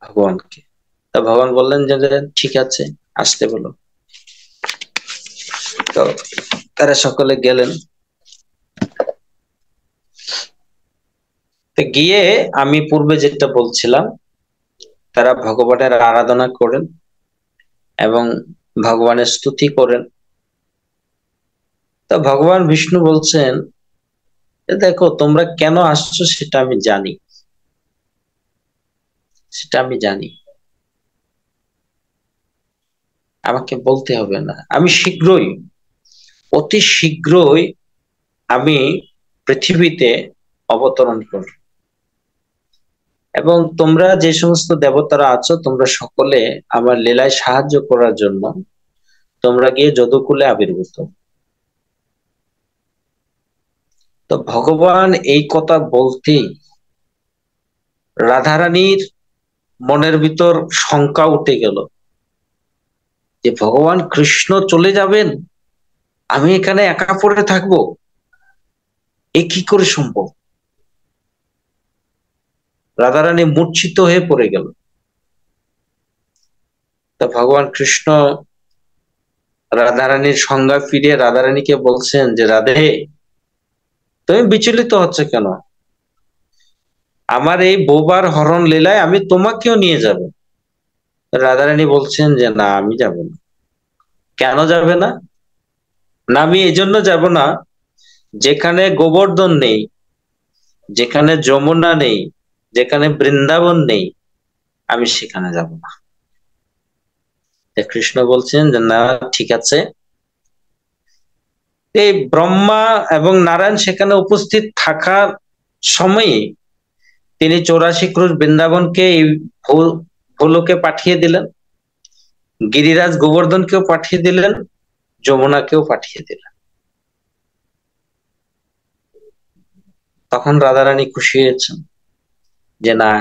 ভগবানকে। তা ভগবান বললেন যে ঠিক আছে, আসতে বলো। তো তারা সকলে গেলেন। তো গিয়ে আমি পূর্বে যেটা বলছিলাম, তারা ভগবানের আরাধনা করেন এবং ভগবানের স্তুতি করেন। তো ভগবান বিষ্ণু বলছেন, দেখো তোমরা কেন আসছো সেটা আমি জানি, সেটা আমি জানি, আমাকে বলতে হবে না। আমি শীঘ্রই, অতি শীঘ্রই আমি পৃথিবীতে অবতরণ করব, এবং তোমরা যে সমস্ত দেবতারা আছো তোমরা সকলে আমার লীলায় সাহায্য করার জন্য তোমরা গিয়ে যদুকুলে আবির্ভূত। তো ভগবান এই কথা বলতেই রাধারানীর মনের ভিতর শঙ্কা উঠে গেল যে ভগবান কৃষ্ণ চলে যাবেন, আমি এখানে একা পড়ে থাকবো, এ কি করে সম্ভব? রাধারানী মূর্ছিত হয়ে পড়ে গেল। তা ভগবান কৃষ্ণ রাধারানীর সংজ্ঞা ফিরিয়ে রাধারানীকে বলছেন যে রাধে, তুমি বিচলিত হচ্ছে কেন? আমার এই বোবার হরণ লীলায় আমি তোমাকেও নিয়ে যাব। রাধারানী বলছেন যে না, আমি যাব না। কেন যাবে না? না, আমি এই জন্য যাব না, যেখানে গোবর্ধন নেই, যেখানে যমুনা নেই, যেখানে বৃন্দাবন নেই, আমি সেখানে যাব না। কৃষ্ণ বলছেন যে না, ঠিক আছে। এই ব্রহ্মা এবং নারায়ণ সেখানে উপস্থিত থাকার সময়ে তিনি 84 ক্রোশ বৃন্দাবনকে এই ভূলোকে পাঠিয়ে দিলেন, গিরিরাজ গোবর্ধনকেও পাঠিয়ে দিলেন, যমুনাকেও পাঠিয়ে দিলেন। তখন রাধারানী খুশি হয়েছেন যে না,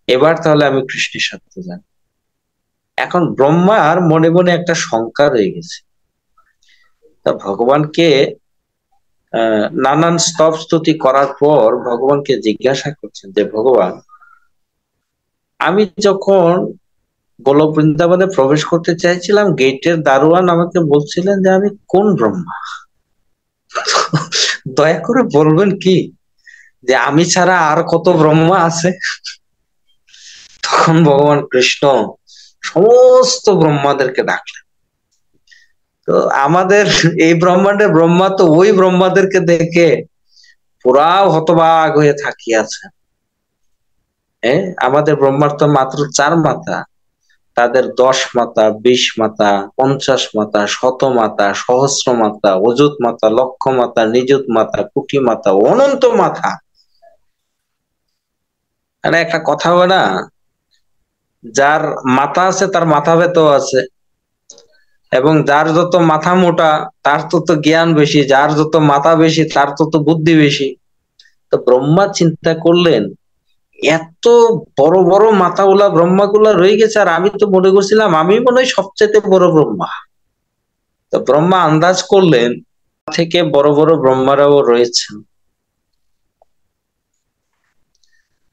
এবার তাহলে আমি কৃষ্ণের সাথে যাই। এখন ব্রহ্মার মনে মনে একটা শঙ্কা রয়ে গেছে। তা ভগবানকে নানান স্তব স্তুতি করার পর ভগবানকে জিজ্ঞাসা করছেন যে ভগবান, আমি যখন গোলক বৃন্দাবনে প্রবেশ করতে চাইছিলাম, গেটের দারোয়ান আমাকে বলছিলেন যে আমি কোন ব্রহ্মা? দয়া করে বলবেন কি যে আমি ছাড়া আর কত ব্রহ্মা আছে? তখন ভগবান কৃষ্ণ সমস্ত ব্রহ্মাদেরকে ডাকলেন। তো আমাদের এই ব্রহ্মাণ্ডের ব্রহ্মা তো ওই ব্রহ্মাদেরকে দেখে পুরা হতবাক হয়ে থাকিয়াছে। হ্যাঁ, আমাদের ব্রহ্মার তো মাত্র 4 মাথা, তাদের 10 মাথা, 20 মাথা, 50 মাথা, শত মাথা, সহস্র মাথা, অযুত মাথা, লক্ষ মাথা, নিযুত মাথা, কোটি মাথা, অনন্ত মাথা। মানে একটা কথা হবে না, যার মাথা আছে তার মাথা ব্যথাও আছে, এবং যার যত মাথা মোটা তার তত জ্ঞান বেশি, যার যত মাথা বেশি তার তত বুদ্ধি বেশি। তো ব্রহ্মা চিন্তা করলেন, এত বড় বড় মাথাওয়ালা ব্রহ্মাগুলা রয়ে গেছে, আর আমি তো মনে করছিলাম আমি মনে হয় সবচেয়ে বড় ব্রহ্মা। তো ব্রহ্মা আন্দাজ করলেন থেকে বড় বড় ব্রহ্মারাও রয়েছেন।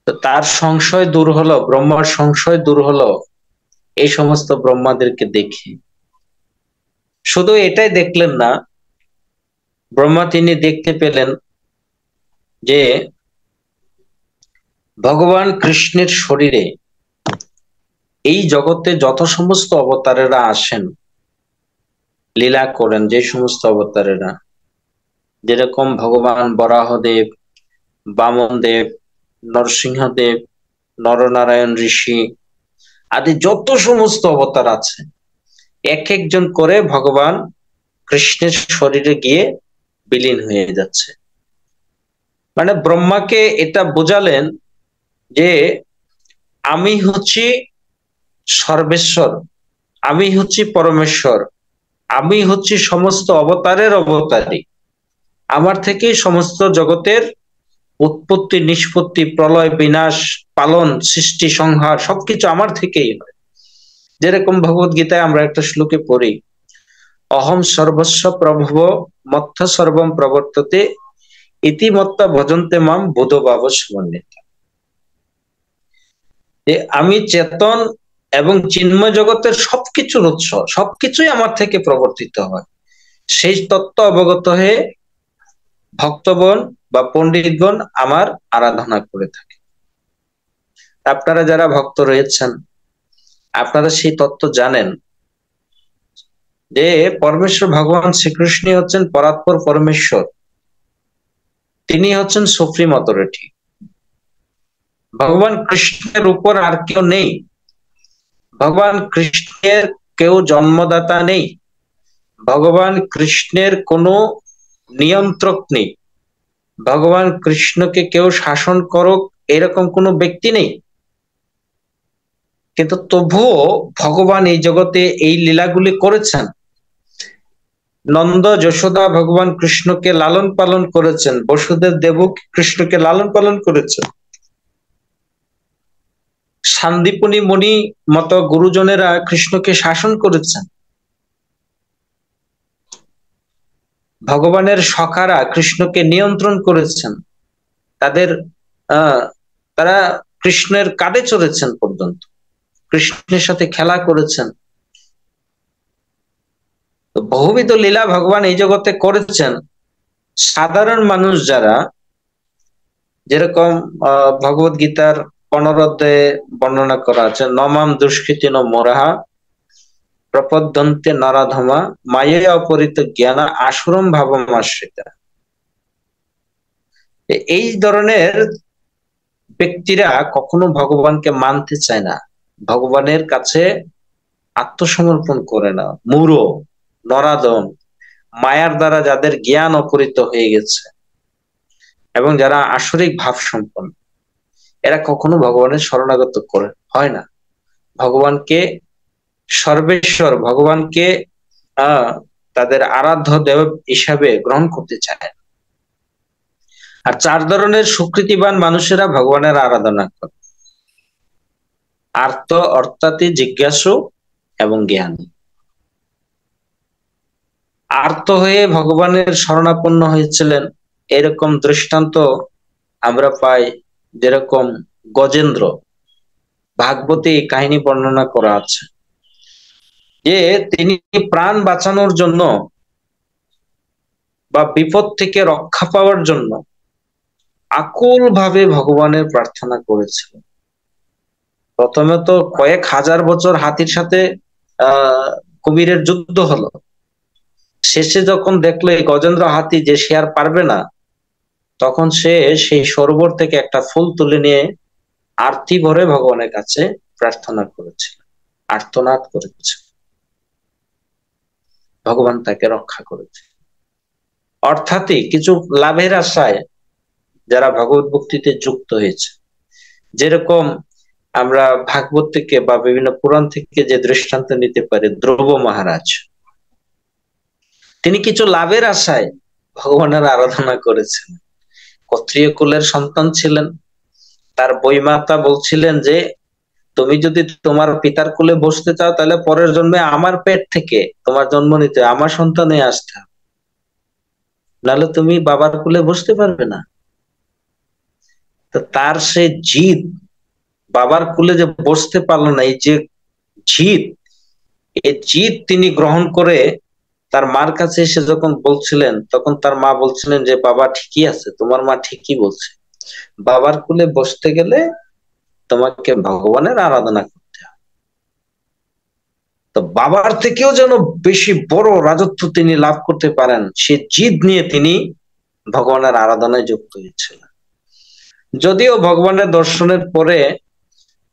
তো তার সংশয় দূর হলো, ব্রহ্মার সংশয় দূর হলো এই সমস্ত ব্রহ্মাদেরকে দেখে। শুধু এটাই দেখলেন না, ব্রহ্মা তিনি দেখতে পেলেন যে ভগবান কৃষ্ণের শরীরে এই জগতে যত সমস্ত অবতারেরা আসেন, লীলা করেন, যে সমস্ত অবতারেরা, যেরকম ভগবান বরাহদেব, বামন দেব, নরসিংহদেব, নরনারায়ণ ঋষি আদি যত সমস্ত অবতার আছে, এক একজন করে ভগবান কৃষ্ণের শরীরে গিয়ে বিলীন হয়ে যাচ্ছে। মানে ব্রহ্মাকে এটা বোঝালেন যে আমি হচ্ছি সর্বেশ্বর, আমি হচ্ছি পরমেশ্বর, আমি হচ্ছি সমস্ত অবতারের অবতারী, আমার থেকেই সমস্ত জগতের উৎপত্তি, নিষ্পত্তি, প্রলয়, বিনাশ, পালন, সৃষ্টি, সংহার সবকিছু আমার থেকেই হয়। যেরকম ভগবত গীতায় আমরা একটা শ্লোকে পড়ি, অহম সর্বস্ব প্রভব মত্থ সর্বম প্রবর্ততে ইতিমত্তা ভজন্তে মাম বুধভাব সমন্বিত। যে আমি চেতন এবং চিন্ময় জগতের সবকিছুর উৎস, সবকিছুই আমার থেকে প্রবর্তিত হয়। সেই তত্ত্ব অবগত হয়ে ভক্তগণ বা পণ্ডিতগণ আমার আরাধনা করে থাকে। আপনারা যারা ভক্ত রয়েছেন, আপনারা সেই তত্ত্ব জানেন যে পরমেশ্বর ভগবান শ্রীকৃষ্ণ হচ্ছেন পরাৎপর পরমেশ্বর, তিনি হচ্ছেন সুপ্রিম অথরিটি। ভগবান কৃষ্ণের উপর আর কেউ নেই, ভগবান কৃষ্ণের কেউ জন্মদাতা নেই, ভগবান কৃষ্ণের কোনো নিয়ন্ত্রক নেই, ভগবান কৃষ্ণকে কেউ শাসন করুক এরকম কোনো ব্যক্তি নেই। কিন্তু তবুও ভগবান এই জগতে এই লীলাগুলি করেছেন। নন্দ যশোদা ভগবান কৃষ্ণকে লালন পালন করেছেন, বসুদেব দেবক কৃষ্ণকে লালন পালন করেছেন, সান্দীপনী মুনি মত গুরুজনেরা কৃষ্ণকে শাসন করেছেন, ভগবানের সখারা কৃষ্ণকে নিয়ন্ত্রণ করেছেন, তাদের তারা কৃষ্ণের কাঁধে চড়েছেন পর্যন্ত, কৃষ্ণের সাথে খেলা করেছেন। তো বহুবিধ লীলা ভগবান এই জগতে করেছেন। সাধারণ মানুষ যারা, যেরকম ভগবত গীতার 15 অধ্যায়ে বর্ণনা করা আছে, নমাম দুষ্কৃতিন মোরাহা প্রপদ্যন্তে নরাধমা মায়া অপরিত জ্ঞানা আসুরম ভাবম আশ্রিতা। এই ধরনের ব্যক্তিরা কখনো ভগবানকে মানতে চায় না, ভগবানের কাছে আত্মসমর্পণ করে না। মূঢ়, নরাধম, মায়ার দ্বারা যাদের জ্ঞান অপরিত হয়ে গেছে এবং যারা আসরিক ভাব সম্পন্ন, এরা কখনো ভগবানের শরণাগত করে হয় না, ভগবানকে সর্বেশ্বর, ভগবানকে তাদের আরাধ্য দেব হিসাবে গ্রহণ করতে চায়। আর 4 ধরনের সুকৃতিবান মানুষেরা ভগবানের আরাধনা করে: আর্ত, অর্থাৎ জিজ্ঞাসু এবং জ্ঞানী। আর্ত হয়ে ভগবানের শরণাপন্ন হয়েছিলেন এরকম দৃষ্টান্ত আমরা পাই, যেরকম গজেন্দ্র, ভাগবতী কাহিনী বর্ণনা করা আছে যে তিনি প্রাণ বাঁচানোর জন্য বা বিপদ থেকে রক্ষা পাওয়ার জন্য আকুল ভাবে ভগবানের প্রার্থনা করেছিলেন। প্রথমে তো কয়েক হাজার বছর হাতির সাথে আহ কুমিরের যুদ্ধ হলো। শেষে যখন দেখলো এই গজেন্দ্র হাতি যে সে আর পারবে না, তখন সে সেই সরোবর থেকে একটা ফুল তুলে নিয়ে আরতি ভরে ভগবানের কাছে প্রার্থনা করেছে, আর্তনাদ করেছে। ভগবান তাকে রক্ষা করেছে। অর্থাৎ কিছু লাভের আশায় যারা ভগবত ভক্তিতে যুক্ত হয়েছে, যেরকম আমরা ভাগবত থেকে বা বিভিন্ন পুরাণ থেকে যে দৃষ্টান্ত নিতে পারি, ধ্রুব মহারাজ, তিনি কিছু লাভের আশায় ভগবানের আরাধনা করেছেন। ক্ষত্রিয় কুলের সন্তান ছিলেন। তার বইমাতা বলছিলেন যে তুমি যদি তোমার পিতার কুলে বসতে চাও, তাহলে পরের জন্মে আমার পেট থেকে তোমার জন্ম নিতে, আমার সন্তানে আসতে হবে, নাহলে তুমি বাবার কুলে বসতে পারবে না। তো তার সে জিদ, বাবার কুলে যে বসতে পারলো না, এই যে জিদ, এই জিদ তিনি গ্রহণ করে তার মার কাছে এসে যখন বলছিলেন, তখন তার মা বলছিলেন যে বাবা ঠিকই আছে, তোমার মা ঠিকই বলছে, বাবার কুলে বসতে গেলে তোমাকে ভগবানের আরাধনা করতে হবে। তো বাবার থেকেও যেন বেশি বড় রাজত্ব তিনি লাভ করতে পারেন, সে জিদ নিয়ে তিনি ভগবানের আরাধনায় যুক্ত হয়েছিলেন। যদিও ভগবানের দর্শনের পরে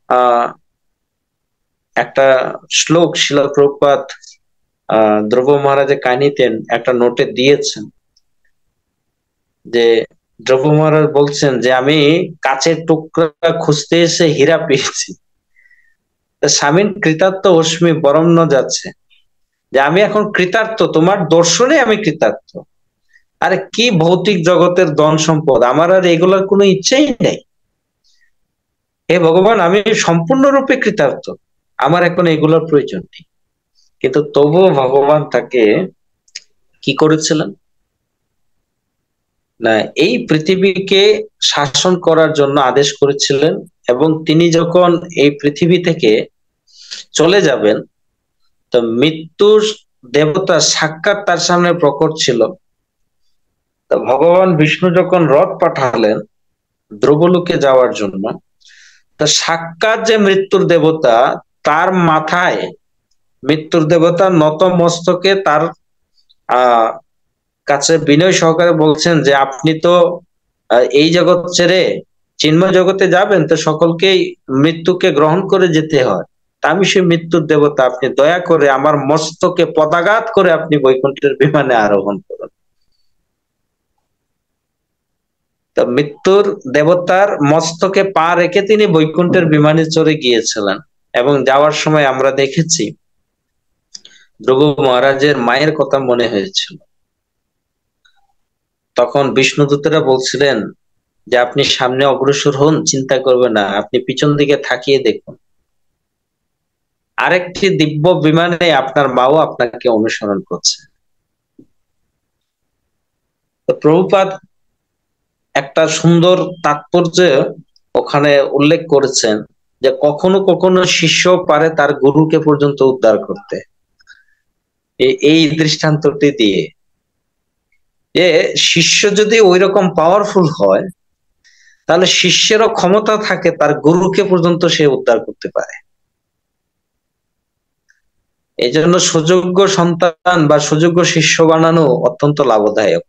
আহ একটা শ্লোক শিলা প্রভুপাদ ধ্রুব মহারাজের কাহিনীতে একটা নোটে দিয়েছেন, যে ধ্রুব মহারাজ বলছেন যে আমি কাচের টুকরা খুঁজতে এসে হীরা পেয়েছি। স্বামীর কৃতার্থ অস্মি বরং ন যাচ্ছে, যে আমি এখন কৃতার্থ, তোমার দর্শনে আমি কৃতার্থ। আরে কি ভৌতিক জগতের ধন সম্পদ, আমার আর এগুলোর কোনো ইচ্ছেই নেই। হে ভগবান, আমি সম্পূর্ণরূপে কৃতার্থ, আমার এখন এগুলোর প্রয়োজন নেই। কিন্তু তবুও ভগবান তাকে কি করেছিলেন না, এই পৃথিবীকে শাসন করার জন্য আদেশ করেছিলেন। এবং তিনি যখন এই পৃথিবী থেকে চলে যাবেন, তো মৃত্যুর দেবতা সাক্ষাৎ তার সামনে প্রকট ছিল। তো ভগবান বিষ্ণু যখন রথ পাঠালেন ধ্রুবলোকে যাওয়ার জন্য, তো সাক্ষাৎ যে মৃত্যুর দেবতা, তার মাথায় মৃত্যুর দেবতা নত মস্তকে তার আহ কাছে বিনয় সহকারে বলছেন যে আপনি তো এই জগৎ ছেড়ে চিন্ময় জগতে যাবেন, তো সকলকেই মৃত্যুকে গ্রহণ করে যেতে হয়। তা আমি সেই মৃত্যুর দেবতা, আপনি দয়া করে আমার মস্তকে পদাঘাত করে আপনি বৈকুণ্ঠের বিমানে আরোহণ করুন। তো মৃত্যুর দেবতার মস্তকে পা রেখে তিনি বৈকুণ্ঠের বিমানে চড়ে গিয়েছিলেন। এবং যাওয়ার সময় আমরা দেখেছি ধ্রুব মহারাজের মায়ের কথা মনে হয়েছিল। তখন বিষ্ণুদূতেরা বলছিলেন যে আপনি সামনে অগ্রসর হন, চিন্তা করবেন না, আপনি পিছন দিকে তাকিয়ে দেখুন, আরেকটি দিব্য বিমানে আপনার মাও আপনাকে অনুসরণ করছে। তো প্রভুপাদ একটা সুন্দর তাৎপর্য ওখানে উল্লেখ করেছেন, যে কখনো কখনো শিষ্য পারে তার গুরুকে পর্যন্ত উদ্ধার করতে, এই দৃষ্টান্তটি দিয়ে, যে শিষ্য যদি ওই রকম পাওয়ারফুল হয়, তাহলে শিষ্যেরও ক্ষমতা থাকে তার গুরুকে পর্যন্ত সে উদ্ধার করতে পারে। এই জন্য সুযোগ্য সন্তান বা সুযোগ্য শিষ্য বানানো অত্যন্ত লাভদায়ক।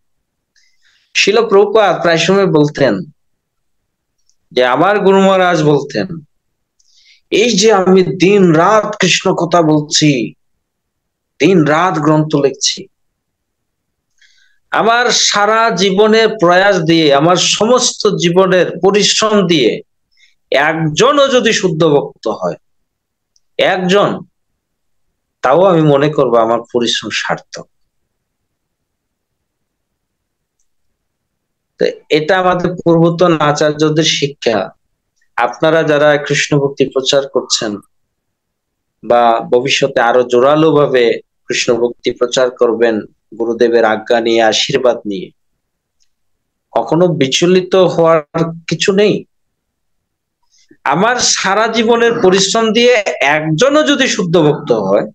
শিল প্রভুপাদ প্রায় সময় বলতেন, যে আমার গুরু মহারাজ বলতেন, এই যে আমি দিন রাত কৃষ্ণ কথা বলছি, দিন রাত গ্রন্থ লিখছি, আমার সারা জীবনের প্রয়াস দিয়ে, আমার সমস্ত জীবনের পরিশ্রম দিয়ে একজনও যদি শুদ্ধ ভক্ত হয়, একজন, তাও আমি মনে করবো আমার পরিশ্রম সার্থক। তো এটা আমাদের পূর্বতন আচার্যদের শিক্ষা। আপনারা যারা কৃষ্ণ ভক্তি প্রচার করছেন বা ভবিষ্যতে আরো জোরালো ভাবে কৃষ্ণ ভক্তি প্রচার করবেন গুরুদেবের আজ্ঞা নিয়ে, আশীর্বাদ নিয়ে, কখনো বিচলিত হওয়ার কিছু নেই। আমার সারা জীবনের পরিশ্রম দিয়ে একজনও যদি শুদ্ধ ভক্ত হয়,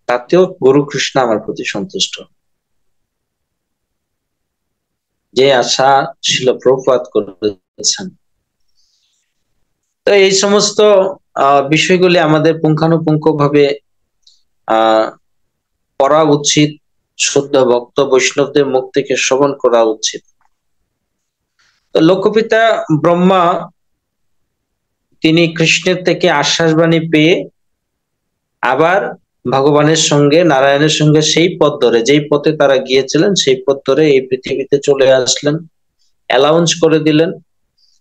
তাতেও গুরু কৃষ্ণ আমার প্রতি সন্তুষ্ট। যে আশা শিল প্রভুপাদ করেছেন। তো এই সমস্ত বিষয়গুলি আমাদের পুঙ্খানুপুঙ্খ ভাবে পড়া উচিত, শুদ্ধ ভক্ত বৈষ্ণবদের মুখ থেকে শ্রবণ করা উচিত। তো লোকপিতা ব্রহ্মা তিনি কৃষ্ণের থেকে আশ্বাসবাণী পেয়ে আবার ভগবানের সঙ্গে, নারায়ণের সঙ্গে সেই পথ ধরে, যেই পথে তারা গিয়েছিলেন সেই পথ ধরে এই পৃথিবীতে চলে আসলেন। অ্যালাউন্স করে দিলেন,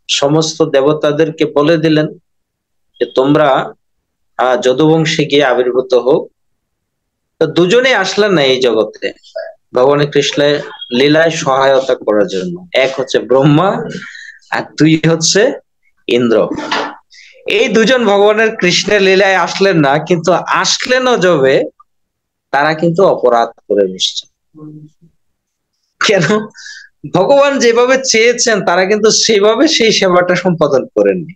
সমস্ত দেবতাদেরকে বলে দিলেন যে তোমরা যদুবংশে গিয়ে আবির্ভূত হোক। তো দুজনে আসলেন না এই জগতে ভগবান কৃষ্ণের লীলায় সহায়তা করার জন্য। এক হচ্ছে ব্রহ্মা আর দুই হচ্ছে ইন্দ্র। এই দুজন ভগবানের কৃষ্ণের লীলায় আসলেন না, কিন্তু আসলেনও যবে তারা কিন্তু অপরাধ করে বসছে। কেন? ভগবান যেভাবে চেয়েছেন তারা কিন্তু সেভাবে সেই সেবাটা সম্পাদন করেননি।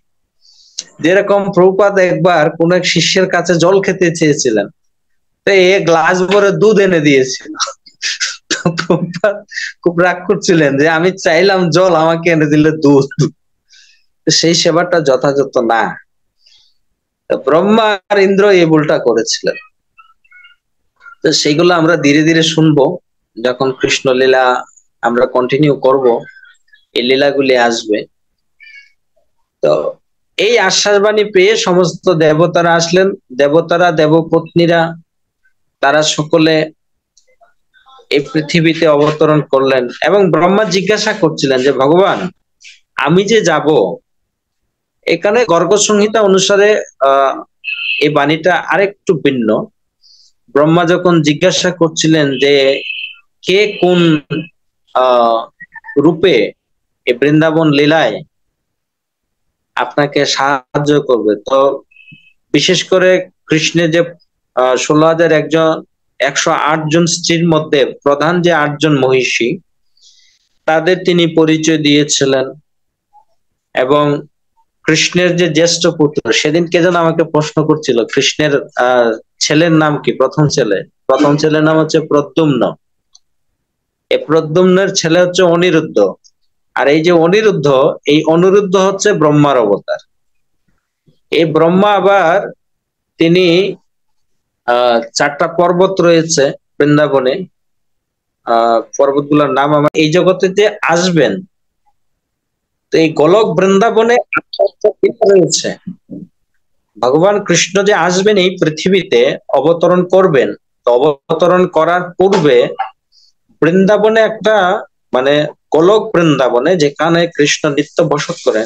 যেরকম প্রভুপাদ একবার কোন এক শিষ্যের কাছে জল খেতে চেয়েছিলেন, গ্লাস ভরে দুধ এনে দিয়েছিল। প্রভুপাদ খুব রাগ করছিলেন যে আমি চাইলাম জল, আমাকে এনে দিলে দুধ। সেই সেবাটা যথাযথ না। ব্রহ্মা আর ইন্দ্র এই ভুলটা করেছিলেন। তো সেইগুলো আমরা ধীরে ধীরে শুনবো যখন কৃষ্ণ লীলা আমরা কন্টিনিউ করব, এই লীলাগুলি আসবে। তো এই আশ্বাসবাণী পেয়ে সমস্ত দেবতারা আসলেন। দেবতারা, দেবপত্নীরা, তারা সকলে এই পৃথিবীতে অবতরণ করলেন এবং ব্রহ্মা জিজ্ঞাসা করছিলেন যে ভগবান আমি যে যাব, এখানে গর্গ সংহিতা অনুসারে এই বাণীটা আরেকটু ভিন্ন। ব্রহ্মা যখন জিজ্ঞাসা করছিলেন যে কে কোন রূপে এই বৃন্দাবন লীলায় আপনাকে সাহায্য করবে, তো বিশেষ করে কৃষ্ণের যে 16,108 জন স্ত্রীর মধ্যে প্রধান যে 8 জন মহিষী, তাদের তিনি পরিচয় দিয়েছিলেন। এবং কৃষ্ণের যে জ্যেষ্ঠ পুত্র, সেদিন কে যেন আমাকে প্রশ্ন করছিল কৃষ্ণের ছেলের নাম কি, প্রথম ছেলের নাম হচ্ছে প্রদ্যুম্ন। এই প্রদ্যুম্নের ছেলে হচ্ছে অনিরুদ্ধ। আর এই যে অনিরুদ্ধ, এই অনিরুদ্ধ হচ্ছে ব্রহ্মার অবতার। এই ব্রহ্মা আবার তিনি 4টা পর্বত রয়েছে বৃন্দাবনে, পর্বতগুলোর নাম আমার এই জগতে যে আসবেন। তো এই গোলক বৃন্দাবনে রয়েছে ভগবান কৃষ্ণ যে আসবেন এই পৃথিবীতে অবতরণ করবেন। তো অবতরণ করার পূর্বে বৃন্দাবনে একটা মানে গোলক বৃন্দাবনে যেখানে কৃষ্ণ নিত্য বসত করেন,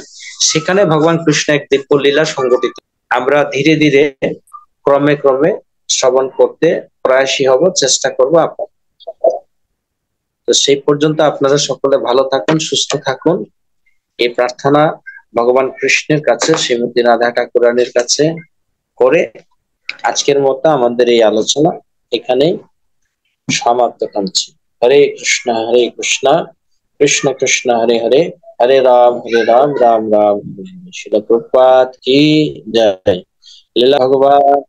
সেখানে ভগবান কৃষ্ণ এক দিব্য লীলা সংগঠিত। আমরা ধীরে ধীরে ক্রমে ক্রমে শ্রবণ করতে প্রয়াসী হব, চেষ্টা করব। তো সেই পর্যন্ত আপনারা সকলে ভালো থাকুন, সুস্থ থাকুন, এই প্রার্থনা ভগবান কৃষ্ণের কাছে, শ্রীমতী রাধা ঠাকুরানীর কাছে করে আজকের মতো আমাদের এই আলোচনা এখানেই সমাপ্ত করছি। হরে কৃষ্ণ কৃষ্ণ কৃষ্ণ হরে হরে, হরে রাম রাম রাম হরে হরে। শিল প্রভুপাদ কি জয়, লীলা ভগবান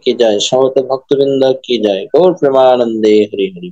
की जय, समस्त भक्तवृंद की जय, गौर प्रेमानंदे हरि हरि।